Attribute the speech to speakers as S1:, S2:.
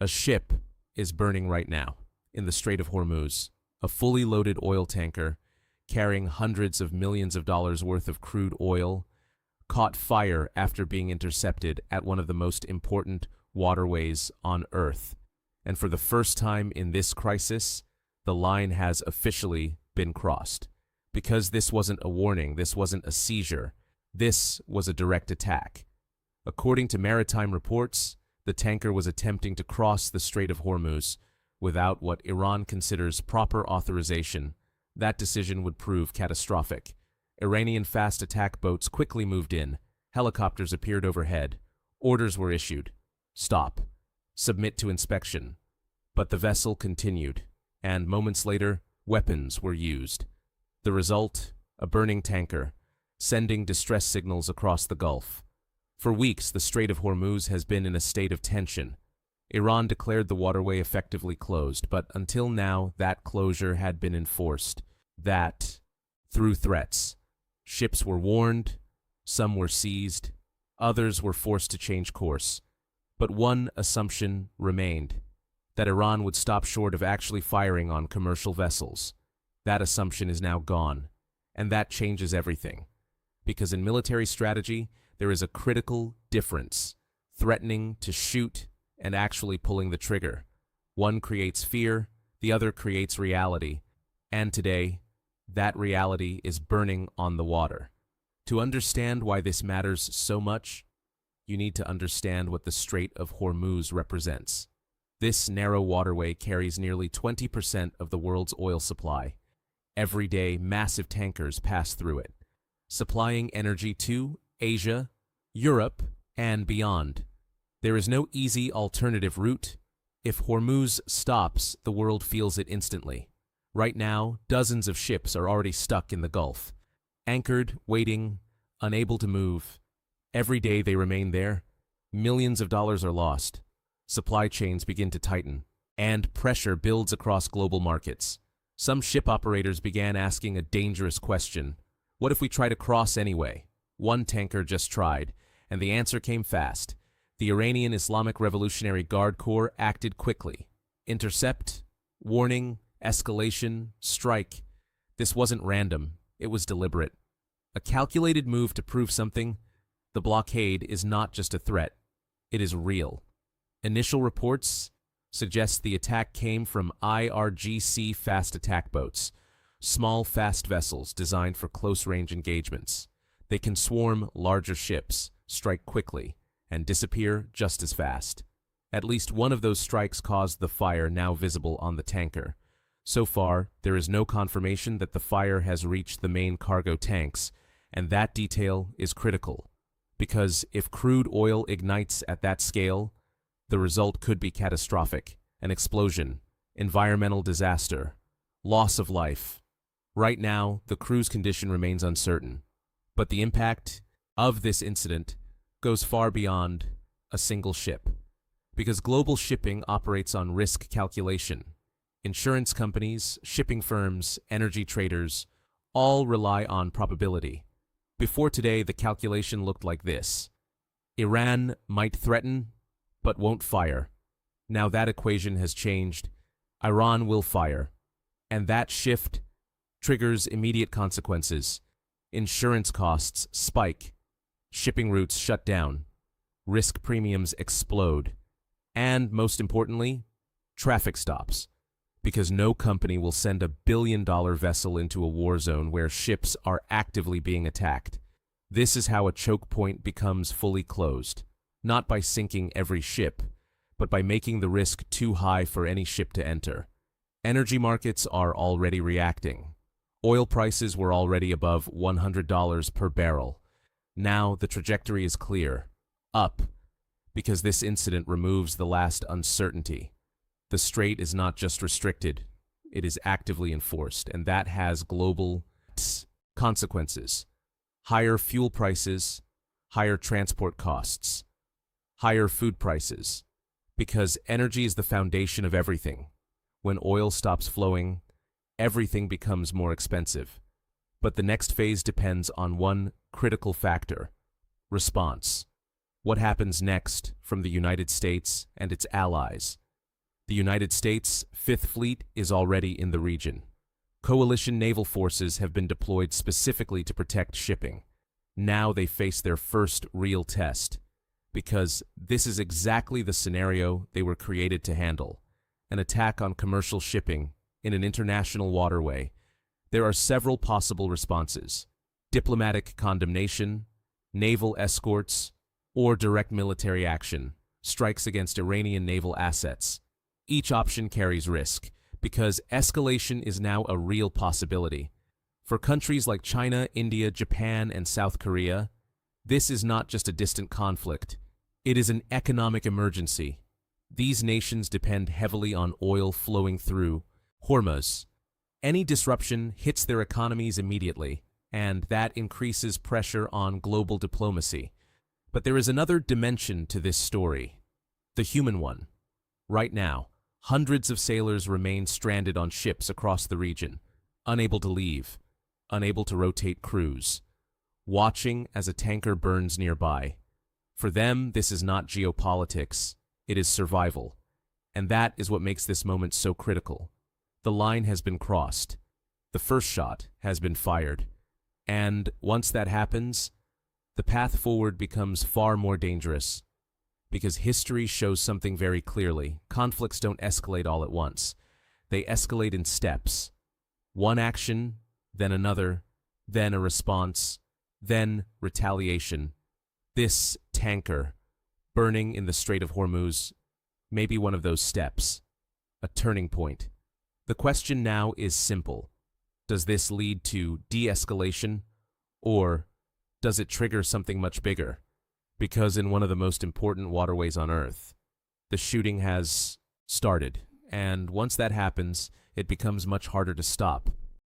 S1: A ship is burning right now in the Strait of Hormuz. A fully loaded oil tanker carrying hundreds of millions of dollars worth of crude oil caught fire after being intercepted at one of the most important waterways on Earth. And for the first time in this crisis, the line has officially been crossed. Because this wasn't a warning, this wasn't a seizure, this was a direct attack. According to maritime reports, the tanker was attempting to cross the Strait of Hormuz without what Iran considers proper authorization. That decision would prove catastrophic. Iranian fast attack boats quickly moved in. Helicopters appeared overhead. Orders were issued. Stop. Submit to inspection. But the vessel continued, and moments later, weapons were used. The result? A burning tanker, sending distress signals across the Gulf. For weeks, the Strait of Hormuz has been in a state of tension. Iran declared the waterway effectively closed, but until now, that closure had been enforced. That, through threats. Ships were warned, some were seized, others were forced to change course. But one assumption remained, that Iran would stop short of actually firing on commercial vessels. That assumption is now gone, and that changes everything. Because in military strategy, there is a critical difference, threatening to shoot and actually pulling the trigger. One creates fear, the other creates reality. And today, that reality is burning on the water. To understand why this matters so much, you need to understand what the Strait of Hormuz represents. This narrow waterway carries nearly 20% of the world's oil supply. Every day, massive tankers pass through it, supplying energy to Asia, Europe, and beyond. There is no easy alternative route. If Hormuz stops, the world feels it instantly. Right now, dozens of ships are already stuck in the Gulf, anchored, waiting, unable to move. Every day they remain there, millions of dollars are lost. Supply chains begin to tighten, and pressure builds across global markets. Some ship operators began asking a dangerous question. What if we try to cross anyway? One tanker just tried, and the answer came fast. The Iranian Islamic Revolutionary Guard Corps acted quickly. Intercept, warning, escalation, strike. This wasn't random, it was deliberate. A calculated move to prove something. The blockade is not just a threat, it is real. Initial reports suggest the attack came from IRGC fast attack boats, small fast vessels designed for close-range engagements. They can swarm larger ships, strike quickly, and disappear just as fast. At least one of those strikes caused the fire now visible on the tanker. So far, there is no confirmation that the fire has reached the main cargo tanks, and that detail is critical. Because if crude oil ignites at that scale, the result could be catastrophic. An explosion, environmental disaster, loss of life. Right now, the crew's condition remains uncertain, but the impact of this incident goes far beyond a single ship. Because global shipping operates on risk calculation. Insurance companies, shipping firms, energy traders, all rely on probability. Before today, the calculation looked like this. Iran might threaten, but won't fire. Now that equation has changed. Iran will fire. And that shift triggers immediate consequences. Insurance costs spike. Shipping routes shut down. Risk premiums explode. And most importantly, traffic stops. Because no company will send a billion-dollar vessel into a war zone where ships are actively being attacked. This is how a choke point becomes fully closed. Not by sinking every ship, but by making the risk too high for any ship to enter. Energy markets are already reacting. Oil prices were already above $100 per barrel. Now the trajectory is clear. Up. Because this incident removes the last uncertainty. The strait is not just restricted, it is actively enforced, and that has global consequences. Higher fuel prices, higher transport costs, higher food prices. Because energy is the foundation of everything. When oil stops flowing, everything becomes more expensive. But the next phase depends on one critical factor: response. What happens next from the United States and its allies? The United States' Fifth Fleet is already in the region. Coalition naval forces have been deployed specifically to protect shipping. Now they face their first real test, because this is exactly the scenario they were created to handle: an attack on commercial shipping in an international waterway. There are several possible responses: diplomatic condemnation, naval escorts, or direct military action, strikes against Iranian naval assets. Each option carries risk, because escalation is now a real possibility. For countries like China, India, Japan, and South Korea, this is not just a distant conflict. It is an economic emergency. These nations depend heavily on oil flowing through Hormuz. Any disruption hits their economies immediately, and that increases pressure on global diplomacy. But there is another dimension to this story: the human one. Right now, hundreds of sailors remain stranded on ships across the region, unable to leave, unable to rotate crews, watching as a tanker burns nearby. For them, this is not geopolitics, it is survival. And that is what makes this moment so critical. The line has been crossed. The first shot has been fired. And once that happens, the path forward becomes far more dangerous. Because history shows something very clearly: conflicts don't escalate all at once. They escalate in steps. One action, then another, then a response, then retaliation. This tanker, burning in the Strait of Hormuz, may be one of those steps, a turning point. The question now is simple: does this lead to de-escalation, or does it trigger something much bigger? Because in one of the most important waterways on Earth, the shooting has started, and once that happens, it becomes much harder to stop.